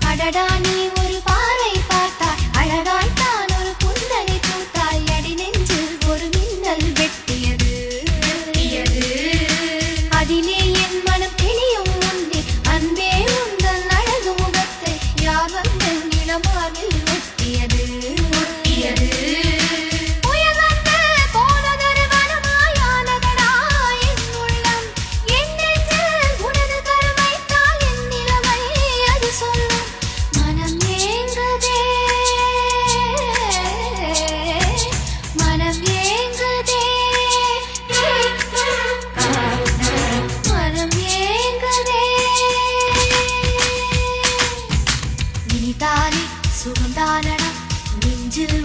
அடடா நீ ஒரு பார்வை பார்த்தாய் அழகாய்த்தான் ஒரு புன்னகை பூத்தாய் அடி நெஞ்சில் ஒரு மின்னல் வெட்டியது அதிலே என் மனம் தெளியும் முன்னே அன்பே உந்தன் அழகு முகத்தை யார் வந்து நிலமாவில் ஒட்டியது சுகந்தானடா நெஞ்சில்